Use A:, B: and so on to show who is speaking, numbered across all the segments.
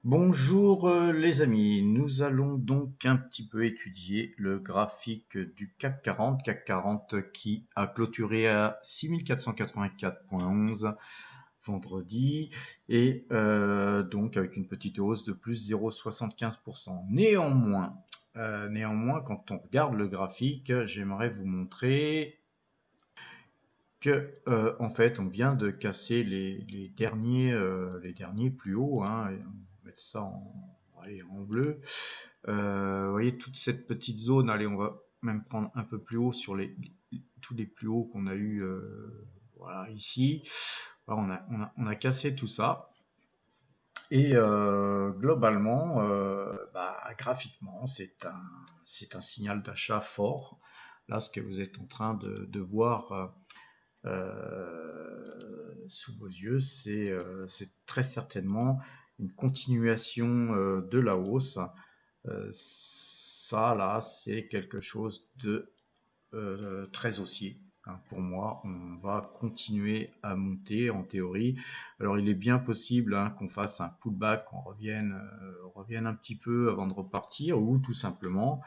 A: Bonjour les amis, nous allons donc un petit peu étudier le graphique du CAC 40 qui a clôturé à 6484,11 vendredi et donc avec une petite hausse de plus 0,75%. Néanmoins, quand on regarde le graphique, j'aimerais vous montrer que en fait on vient de casser les derniers plus hauts, hein, et on va mettre ça allez, en bleu. Vous voyez toute cette petite zone, allez, on va même prendre un peu plus haut sur tous les plus hauts qu'on a eu, voilà, ici. Voilà, on a cassé tout ça. Et globalement, graphiquement, c'est un signal d'achat fort. Là, ce que vous êtes en train de voir sous vos yeux, c'est très certainement une continuation de la hausse. Ça, là, c'est quelque chose de très haussier, hein. Pour moi, on va continuer à monter en théorie. Alors, il est bien possible, hein, qu'on fasse un pullback, qu'on revienne un petit peu avant de repartir, ou tout simplement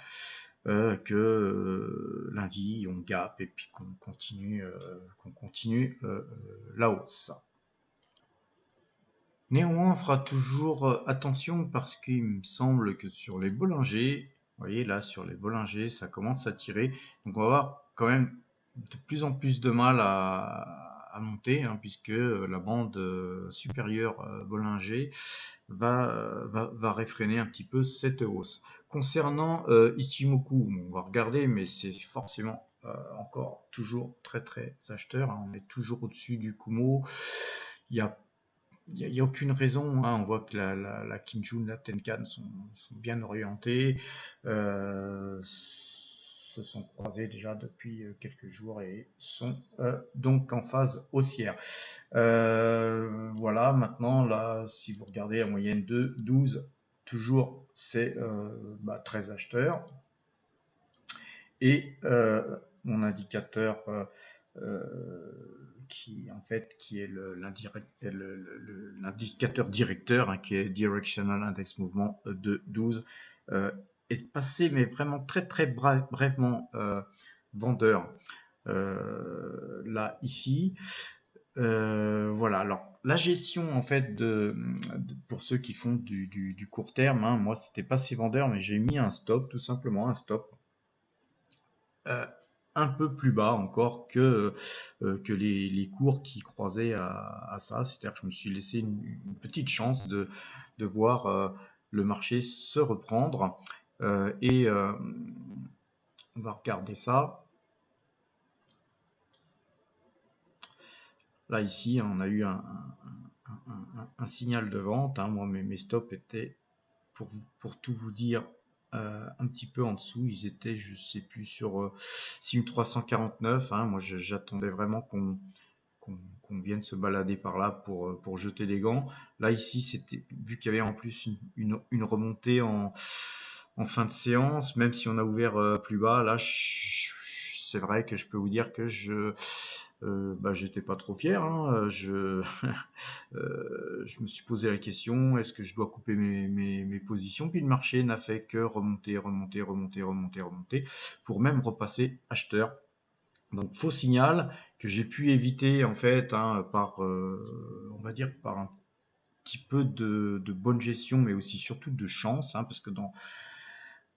A: que lundi on gap et puis qu'on continue la hausse. Néanmoins, on fera toujours attention parce qu'il me semble que sur les Bollinger, vous voyez là sur les Bollinger, ça commence à tirer. Donc on va avoir quand même de plus en plus de mal à monter, hein, puisque la bande supérieure Bollinger va réfréner un petit peu cette hausse. Concernant Ichimoku, bon, on va regarder, mais c'est forcément encore toujours très très acheteur, hein. On est toujours au-dessus du Kumo. Il y a y a aucune raison, hein. On voit que la Kinjun, la Tenkan sont bien orientées, se sont croisées déjà depuis quelques jours et sont donc en phase haussière. Voilà, maintenant, là, si vous regardez la moyenne de 12, toujours, c'est 13 acheteurs. Et mon indicateur qui est l'indicateur directeur, hein, qui est Directional Index Movement de 12, est passé, mais vraiment très très brèvement vendeur là ici. Voilà. Alors la gestion en fait pour ceux qui font du court terme, hein, moi c'était pas si vendeur, mais j'ai mis un stop, tout simplement un stop euh, un peu plus bas encore que les cours qui croisaient à ça. C'est-à-dire que je me suis laissé une petite chance de voir le marché se reprendre. Et on va regarder ça. Là, ici, on a eu un signal de vente, hein. Moi, mes stops étaient, pour tout vous dire, un petit peu en dessous. Ils étaient, je sais plus, sur Sim 349, hein. Moi, j'attendais vraiment qu'on vienne se balader par là pour jeter des gants. Là, ici, c'était vu qu'il y avait en plus une remontée en fin de séance, même si on a ouvert plus bas, là, c'est vrai que je peux vous dire que j'étais pas trop fier, hein. Je me suis posé la question, est-ce que je dois couper mes positions? Puis le marché n'a fait que remonter, remonter, remonter, remonter, remonter, pour même repasser acheteur. Donc faux signal que j'ai pu éviter en fait, hein, par, on va dire par un petit peu de bonne gestion, mais aussi surtout de chance, hein, parce que dans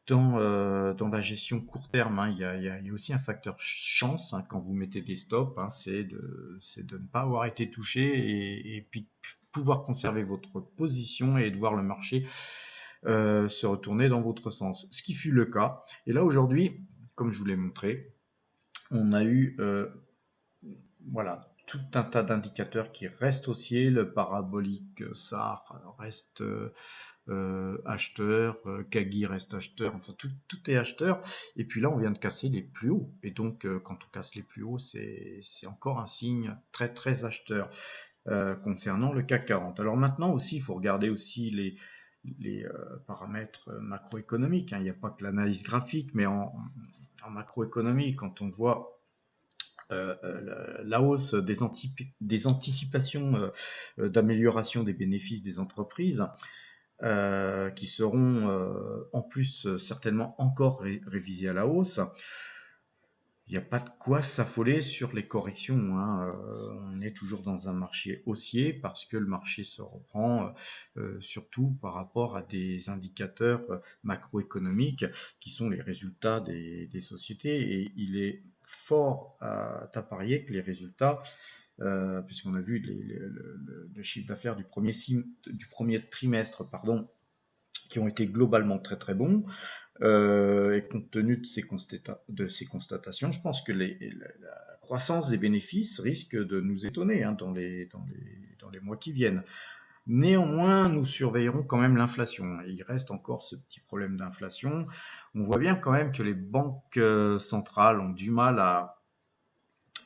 A: la gestion court terme, hein, il y a aussi un facteur chance, hein, quand vous mettez des stops, hein, c'est de ne pas avoir été touché et puis de pouvoir conserver votre position et de voir le marché se retourner dans votre sens. Ce qui fut le cas. Et là aujourd'hui, comme je vous l'ai montré, on a eu voilà, tout un tas d'indicateurs qui restent haussiers. Le parabolique SAR reste acheteur, Kagi reste acheteur, enfin tout est acheteur. Et puis là, on vient de casser les plus hauts. Et donc, quand on casse les plus hauts, c'est encore un signe très très acheteur concernant le CAC 40. Alors maintenant aussi, il faut regarder aussi les paramètres macroéconomiques, hein. Il n'y a pas que l'analyse graphique, mais en macroéconomie, quand on voit la hausse des anticipations d'amélioration des bénéfices des entreprises, qui seront en plus certainement encore révisés à la hausse. Il n'y a pas de quoi s'affoler sur les corrections, hein. On est toujours dans un marché haussier parce que le marché se reprend, surtout par rapport à des indicateurs macroéconomiques qui sont les résultats des sociétés. Et il est fort à parier que les résultats, puisqu'on a vu le chiffre d'affaires du premier trimestre, pardon, qui ont été globalement très très bons, et compte tenu de ces constatations, je pense que la croissance des bénéfices risque de nous étonner, hein, dans les mois qui viennent. Néanmoins, nous surveillerons quand même l'inflation. Il reste encore ce petit problème d'inflation. On voit bien quand même que les banques centrales ont du mal à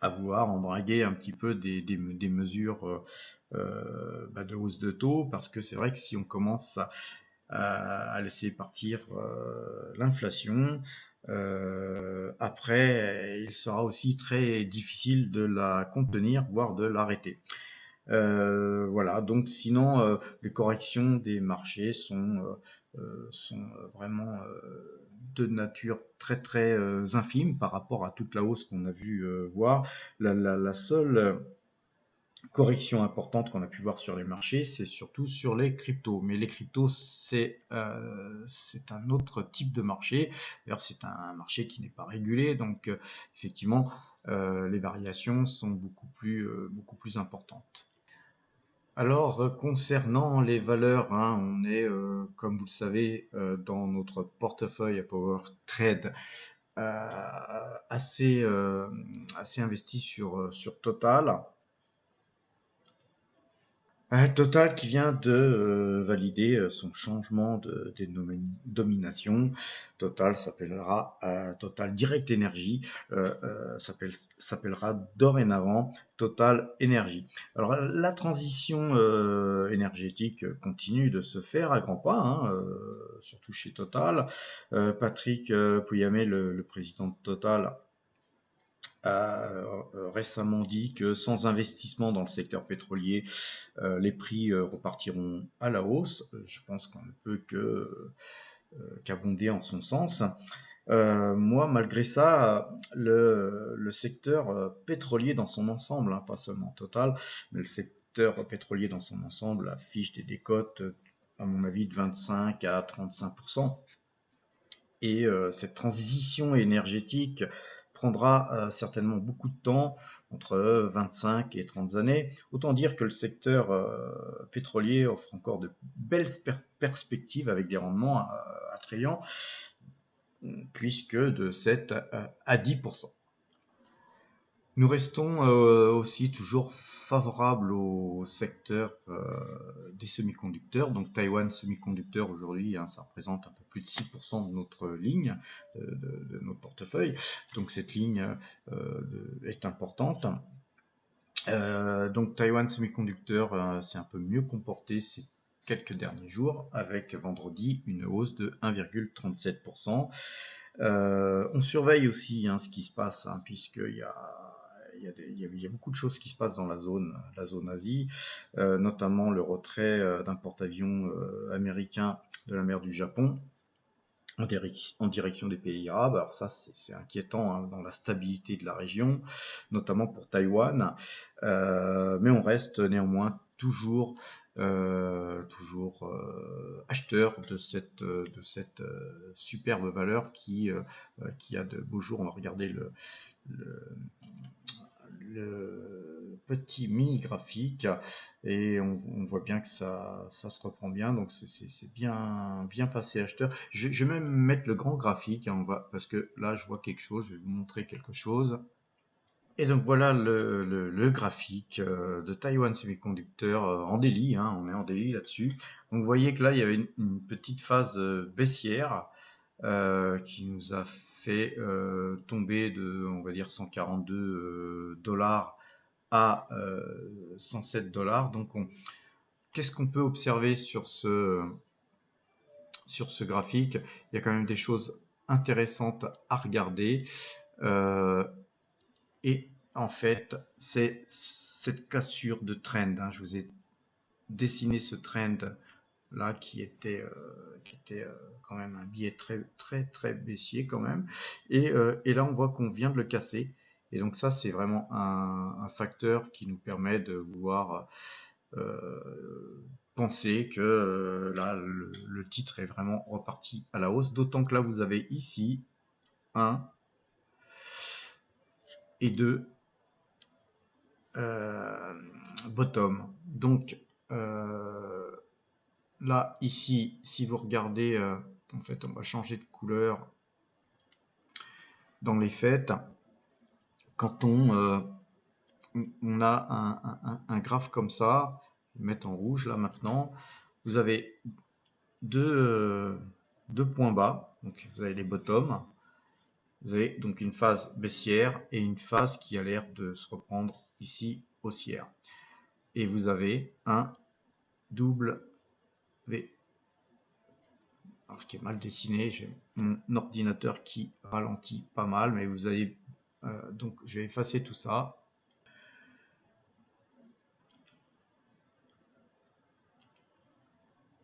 A: vouloir embraguer un petit peu des mesures de hausse de taux, parce que c'est vrai que si on commence à laisser partir l'inflation. Après, il sera aussi très difficile de la contenir, voire de l'arrêter. Voilà, donc sinon, les corrections des marchés sont vraiment de nature très très infime par rapport à toute la hausse qu'on a vu voir. La seule correction importante qu'on a pu voir sur les marchés, c'est surtout sur les cryptos. Mais les cryptos, c'est un autre type de marché. D'ailleurs, c'est un marché qui n'est pas régulé, donc effectivement, les variations sont beaucoup plus importantes. Alors, concernant les valeurs, hein, on est, comme vous le savez, dans notre portefeuille à Power Trade, assez, assez investi sur Total. Total qui vient de valider son changement de dénomination. Total s'appellera Total Direct Energy, s'appellera dorénavant Total Energy. Alors la transition énergétique continue de se faire à grands pas, hein, surtout chez Total. Patrick Pouyanné, le président de Total, a récemment dit que sans investissement dans le secteur pétrolier, les prix repartiront à la hausse. Je pense qu'on ne peut qu'abonder en son sens. Moi, malgré ça, le secteur pétrolier dans son ensemble, hein, pas seulement Total, mais le secteur pétrolier dans son ensemble affiche des décotes, à mon avis, de 25 à 35%. Et cette transition énergétique prendra certainement beaucoup de temps, entre 25 et 30 années. Autant dire que le secteur pétrolier offre encore de belles perspectives avec des rendements attrayants, puisque de 7 à 10%. Nous restons aussi toujours favorables au secteur des semi-conducteurs. Donc Taïwan Semiconductor aujourd'hui, hein, ça représente un peu plus de 6% de notre ligne, de notre portefeuille. Donc cette ligne est importante. Donc Taïwan Semiconductor s'est un peu mieux comporté ces quelques derniers jours, avec vendredi une hausse de 1,37%. On surveille aussi, hein, ce qui se passe, hein, puisqu'il y a il y a beaucoup de choses qui se passent dans la zone Asie, notamment le retrait d'un porte-avions américain de la mer du Japon en direction des pays arabes. Alors ça, c'est inquiétant, hein, dans la stabilité de la région, notamment pour Taïwan. Mais on reste néanmoins toujours acheteur de cette superbe valeur qui a de beaux jours. On va regarder le, le petit mini graphique et on voit bien que ça se reprend bien, donc c'est bien passé acheteur. Je vais même mettre le grand graphique, hein, parce que là je vois quelque chose, je vais vous montrer quelque chose. Et donc voilà le graphique de Taiwan Semiconductor en daily, hein, on est en daily là-dessus. Donc vous voyez que là il y avait une petite phase baissière qui nous a fait tomber de, on va dire, 142 dollars à 107 dollars. Donc qu'est-ce qu'on peut observer sur ce graphique? Il y a quand même des choses intéressantes à regarder. Euh, Et en fait, c'est cette cassure de trend, hein. Je vous ai dessiné ce trend là qui était quand même un billet très baissier quand même. Et là, on voit qu'on vient de le casser. Et donc ça, c'est vraiment un facteur qui nous permet de voir penser que là, le titre est vraiment reparti à la hausse. D'autant que là, vous avez ici un et deux bottom. Donc là, ici, si vous regardez, en fait, on va changer de couleur dans les faits. Quand on a un graphe comme ça, je vais mettre en rouge là maintenant, vous avez deux points bas, donc vous avez les bottoms, vous avez donc une phase baissière et une phase qui a l'air de se reprendre ici haussière. Et vous avez un double V. Alors qui est mal dessiné, j'ai mon ordinateur qui ralentit pas mal, mais vous avez donc je vais effacer tout ça.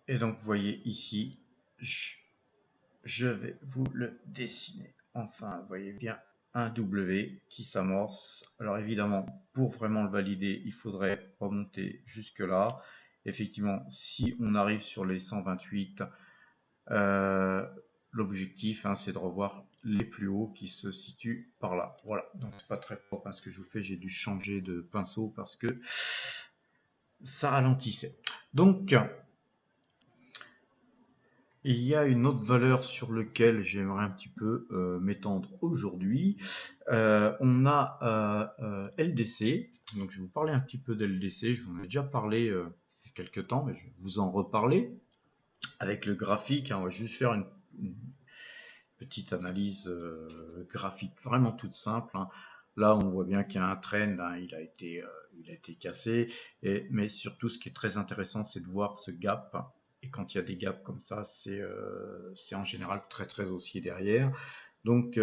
A: Et donc vous voyez ici, je vais vous le dessiner. Enfin, vous voyez bien un W qui s'amorce. Alors évidemment, pour vraiment le valider, il faudrait remonter jusque là. Effectivement, si on arrive sur les 128, l'objectif, hein, c'est de revoir les plus hauts qui se situent par là. Voilà, donc c'est pas très propre hein, ce que je vous fais. J'ai dû changer de pinceau parce que ça ralentissait. Donc, il y a une autre valeur sur laquelle j'aimerais un petit peu m'étendre aujourd'hui. On a LDC. Donc je vais vous parler un petit peu d'LDC. Je vous en ai déjà parlé il y a quelques temps, mais je vais vous en reparler avec le graphique. Hein, on va juste faire une petite analyse graphique vraiment toute simple. Hein. Là, on voit bien qu'il y a un trend, hein, il a été cassé. Mais surtout, ce qui est très intéressant, c'est de voir ce gap. Et quand il y a des gaps comme ça, c'est en général très haussier derrière. Donc,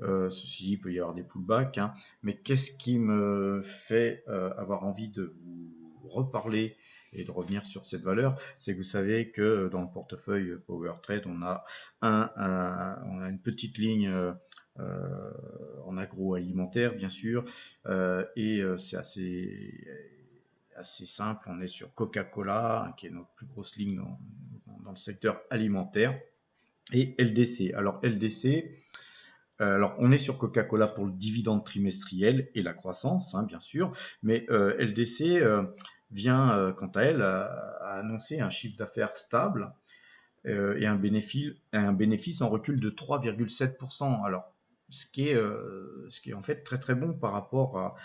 A: ceci dit, il peut y avoir des pullbacks. Hein. Mais qu'est-ce qui me fait avoir envie de vous reparler et de revenir sur cette valeur, c'est que vous savez que dans le portefeuille Power Trade, on a on a une petite ligne en agroalimentaire, bien sûr, et c'est assez simple. On est sur Coca-Cola, hein, qui est notre plus grosse ligne dans le secteur alimentaire, et LDC. Alors LDC, alors, on est sur Coca-Cola pour le dividende trimestriel et la croissance, hein, bien sûr, mais LDC vient, quant à elle, à annoncer un chiffre d'affaires stable et un bénéfice en recul de 3,7%. Alors, ce qui est en fait très bon par rapport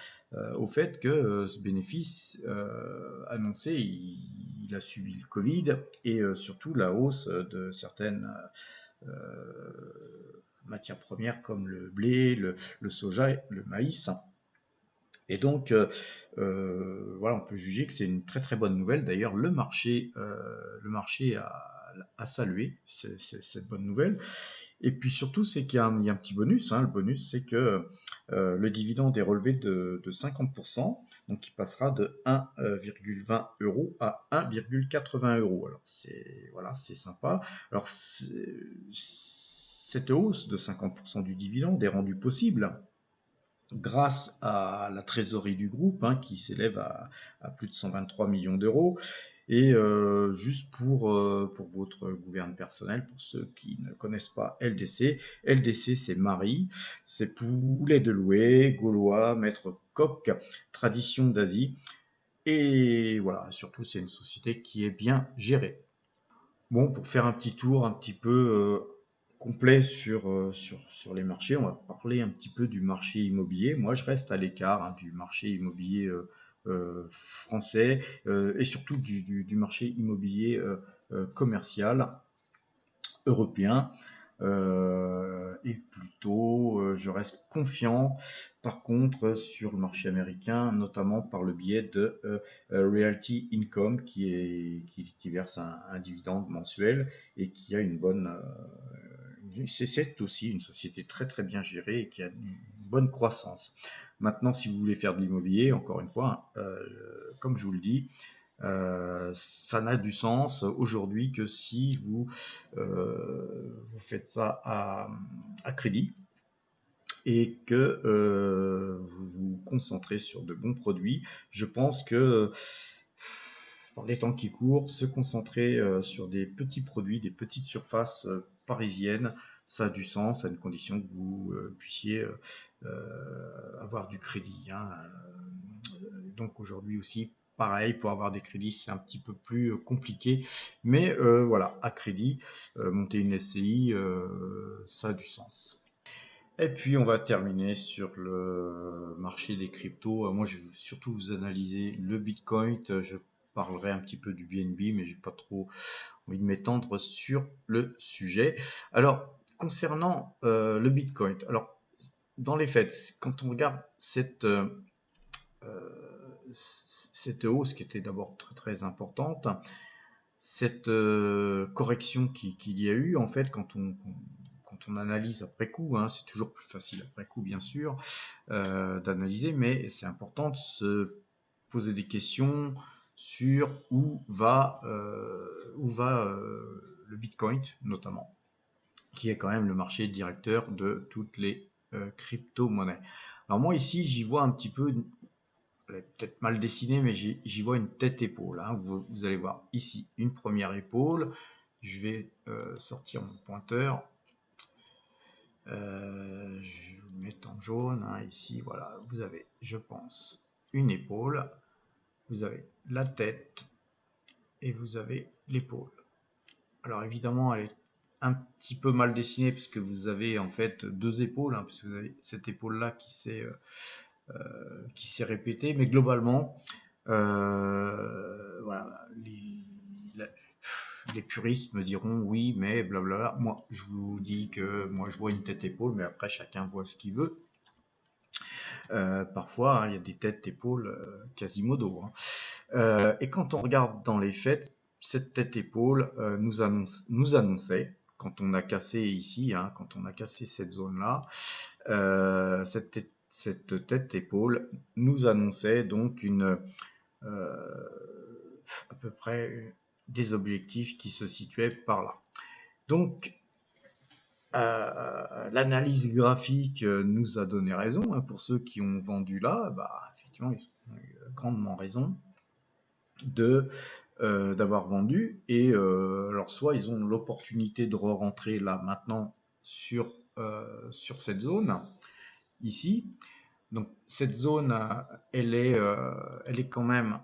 A: au fait que ce bénéfice annoncé, il a subi le Covid et surtout la hausse de certaines matières premières comme le blé, le soja, le maïs. Et donc, voilà, on peut juger que c'est une très bonne nouvelle. D'ailleurs, le marché a salué cette bonne nouvelle. Et puis surtout, c'est qu'il y a un petit bonus. Hein. Le bonus, c'est que le dividende est relevé de 50%, donc il passera de 1,20 euros à 1,80 euros. Alors voilà, c'est sympa. Alors cette hausse de 50% du dividende est rendue possible grâce à la trésorerie du groupe, hein, qui s'élève à plus de 123 millions d'euros. Et juste pour votre gouverne personnel, pour ceux qui ne connaissent pas LDC, LDC c'est Marie, c'est poulet de louer, gaulois, maître coq, tradition d'Asie. Et voilà, surtout c'est une société qui est bien gérée. Bon, pour faire un petit tour un petit peu complet sur les marchés, on va parler un petit peu du marché immobilier. Moi, je reste à l'écart hein, du marché immobilier français et surtout du marché immobilier commercial européen. Et plutôt, je reste confiant par contre sur le marché américain, notamment par le biais de Realty Income qui verse un dividende mensuel et qui a une bonne c'est aussi une société très bien gérée et qui a une bonne croissance. Maintenant, si vous voulez faire de l'immobilier, encore une fois, comme je vous le dis, Ça n'a du sens aujourd'hui que si vous faites ça à crédit et que vous vous concentrez sur de bons produits. Je pense que dans les temps qui courent, se concentrer sur des petits produits, des petites surfaces parisiennes, ça a du sens à une condition que vous puissiez avoir du crédit, hein. Donc aujourd'hui aussi, pareil, pour avoir des crédits, c'est un petit peu plus compliqué. Mais voilà, à crédit, monter une SCI, ça a du sens. Et puis on va terminer sur le marché des cryptos. Moi, je vais surtout vous analyser le Bitcoin. Je parlerai un petit peu du BNB, mais j'ai pas trop envie de m'étendre sur le sujet. Alors, concernant le Bitcoin, alors dans les faits, quand on regarde cette hausse qui était d'abord très très importante, cette correction qu'il y a eu, en fait, quand on analyse après coup, hein, c'est toujours plus facile après coup, bien sûr, d'analyser, mais c'est important de se poser des questions sur où va le Bitcoin, notamment, qui est quand même le marché directeur de toutes les crypto-monnaies. Alors moi ici, j'y vois un petit peu, peut-être mal dessiné, mais j'y vois une tête-épaule, hein. Vous allez voir ici une première épaule. Je vais sortir mon pointeur. Je vais vous mettre en jaune, hein, ici, voilà. Vous avez, je pense, une épaule. Vous avez la tête et vous avez l'épaule. Alors évidemment, elle est un petit peu mal dessinée puisque vous avez en fait deux épaules, hein, puisque vous avez cette épaule-là qui s'est répétée, mais globalement, voilà, les puristes me diront oui, mais blablabla. Moi, je vous dis que moi, je vois une tête-épaule, mais après, chacun voit ce qu'il veut. Parfois, hein, il y a des têtes-épaules quasimodo, hein. Et quand on regarde dans les faits, cette tête-épaule nous annonçait, quand on a cassé ici, hein, quand on a cassé cette zone-là, cette tête-épaule nous annonçait donc à peu près des objectifs qui se situaient par là. Donc, l'analyse graphique nous a donné raison, hein, pour ceux qui ont vendu là, bah, effectivement, ils ont eu grandement raison d'avoir vendu. Et alors, soit ils ont l'opportunité de re-rentrer là maintenant sur cette zone, ici. Donc, cette zone, elle est quand même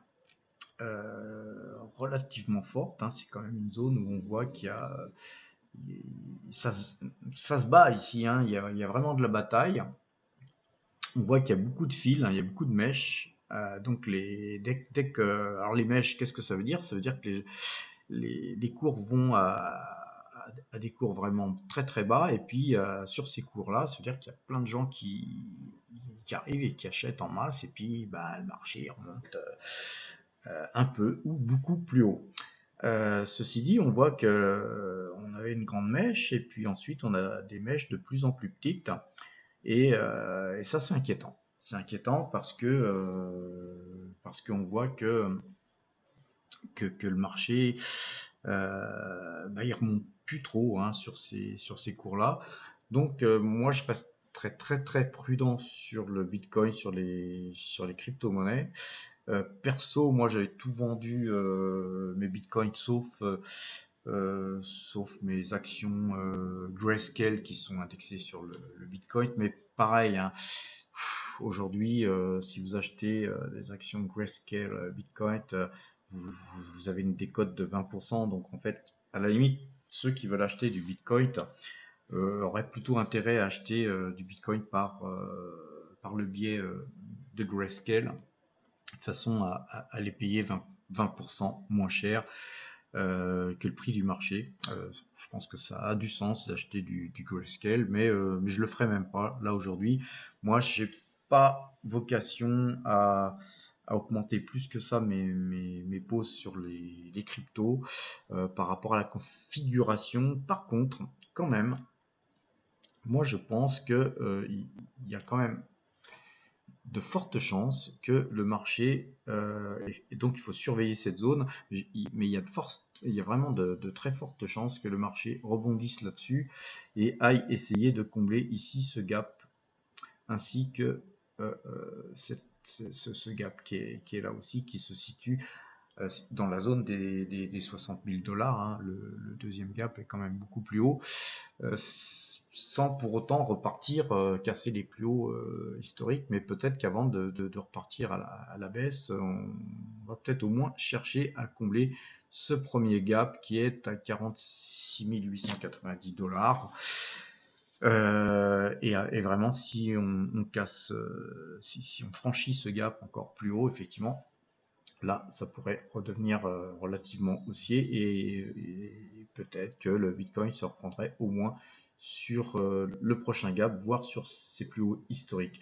A: relativement forte, hein. C'est quand même une zone où on voit qu'il y a ça, ça se bat ici, hein. Il y a vraiment de la bataille. On voit qu'il y a beaucoup de fils, hein, il y a beaucoup de mèches. Donc dès que, alors les mèches, qu'est-ce que ça veut dire? Ça veut dire que les cours vont à des cours vraiment très très bas. Et puis sur ces cours-là, ça veut dire qu'il y a plein de gens qui arrivent et qui achètent en masse. Et puis bah, le marché remonte un peu ou beaucoup plus haut. Ceci dit, on voit que on avait une grande mèche et puis ensuite on a des mèches de plus en plus petites et ça c'est inquiétant. C'est inquiétant parce qu'on voit que le marché bah, il remonte plus trop, hein, sur ces cours-là. Donc moi je reste très très très prudent sur le Bitcoin, sur les crypto-monnaies. Perso, moi j'avais tout vendu mes bitcoins sauf mes actions Grayscale qui sont indexées sur le bitcoin. Mais pareil, hein, aujourd'hui, si vous achetez des actions Grayscale bitcoin, vous avez une décote de 20%. Donc en fait, à la limite, ceux qui veulent acheter du bitcoin auraient plutôt intérêt à acheter du bitcoin par le biais de Grayscale de façon à les payer 20% moins cher que le prix du marché. Je pense que ça a du sens d'acheter du Grayscale, mais je le ferai même pas là aujourd'hui. Moi, j'ai pas vocation à augmenter plus que ça mes poses sur les cryptos par rapport à la configuration. Par contre, quand même, moi je pense que il y a quand même de fortes chances que le marché, et donc il faut surveiller cette zone, mais il y a vraiment de très fortes chances que le marché rebondisse là-dessus et aille essayer de combler ici ce gap, ainsi que ce gap qui est là aussi, qui se situe dans la zone des 60 000 dollars. Hein. Le deuxième gap est quand même beaucoup plus haut, sans pour autant repartir, casser les plus hauts historiques, mais peut-être qu'avant de repartir à la baisse, on va peut-être au moins chercher à combler ce premier gap qui est à 46 890 dollars. Et vraiment, si on casse, si on franchit ce gap encore plus haut, effectivement, là, ça pourrait redevenir relativement haussier et peut-être que le Bitcoin se reprendrait au moins sur le prochain gap, voire sur ses plus hauts historiques,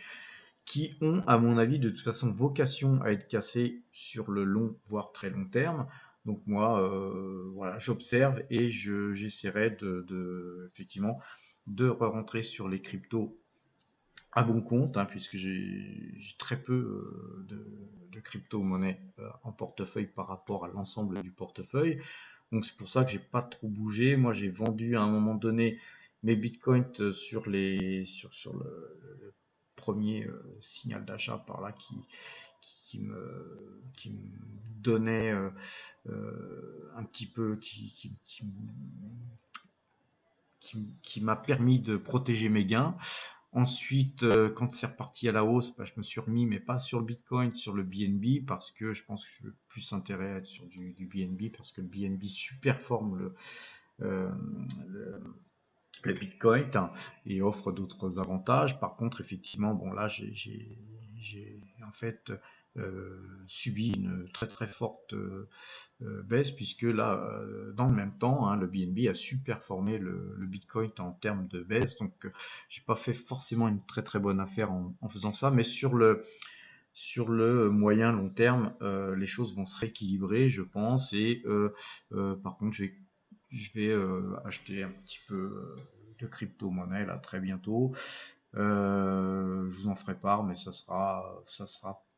A: qui ont, à mon avis, de toute façon, vocation à être cassés sur le long, voire très long terme. Donc moi, voilà, j'observe et j'essaierai effectivement, de rentrer sur les cryptos à bon compte, hein, puisque j'ai très peu de crypto-monnaies en portefeuille par rapport à l'ensemble du portefeuille. Donc c'est pour ça que j'ai pas trop bougé. Moi, j'ai vendu à un moment donné mes bitcoins sur le premier signal d'achat par là qui me donnait un petit peu, qui m'a permis de protéger mes gains. Ensuite, quand c'est reparti à la hausse, bah, je me suis remis, mais pas sur le Bitcoin, sur le BNB, parce que je pense que je veux plus intérêt à être sur du BNB, parce que le BNB superforme euh, le, le Bitcoin, hein, et offre d'autres avantages. Par contre, effectivement, bon là, j'ai en fait subi une très très forte baisse, puisque là, dans le même temps, hein, le BNB a superformé le Bitcoin en termes de baisse. Donc, j'ai pas fait forcément une très très bonne affaire en faisant ça, mais sur le moyen long terme, les choses vont se rééquilibrer, je pense. Et par contre, je vais acheter un petit peu de crypto-monnaie là très bientôt. Je vous en ferai part, mais ça sera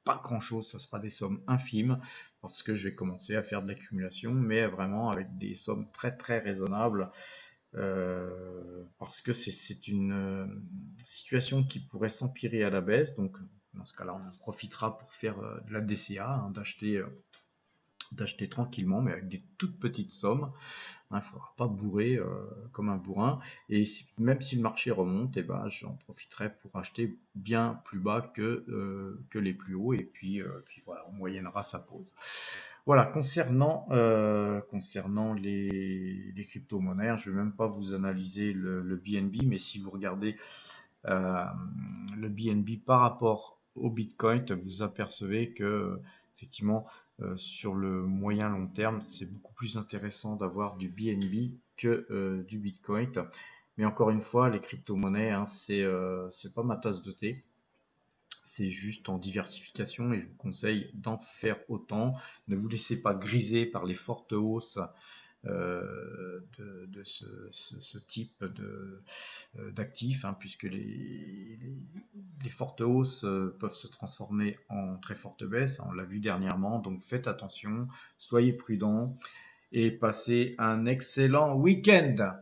A: pas grand-chose, ça sera des sommes infimes, parce que je vais commencer à faire de l'accumulation, mais vraiment avec des sommes très très raisonnables, parce que c'est une situation qui pourrait s'empirer à la baisse. Donc dans ce cas-là, on en profitera pour faire de la DCA, hein, d'acheter tranquillement, mais avec des toutes petites sommes. Il ne faudra pas bourrer comme un bourrin. Et même si le marché remonte, eh ben, j'en profiterai pour acheter bien plus bas que les plus hauts. Et puis voilà, on moyennera sa pause. Voilà, concernant les crypto-monnaies, je ne vais même pas vous analyser le BNB, mais si vous regardez euh, le BNB par rapport au Bitcoin, vous apercevez que effectivement sur le moyen long terme, c'est beaucoup plus intéressant d'avoir du BNB que du Bitcoin. Mais encore une fois, les crypto-monnaies, hein, c'est pas ma tasse de thé. C'est juste en diversification et je vous conseille d'en faire autant. Ne vous laissez pas griser par les fortes hausses de ce type d'actifs, hein, puisque les fortes hausses peuvent se transformer en très fortes baisses. On l'a vu dernièrement, donc faites attention, soyez prudents et passez un excellent week-end.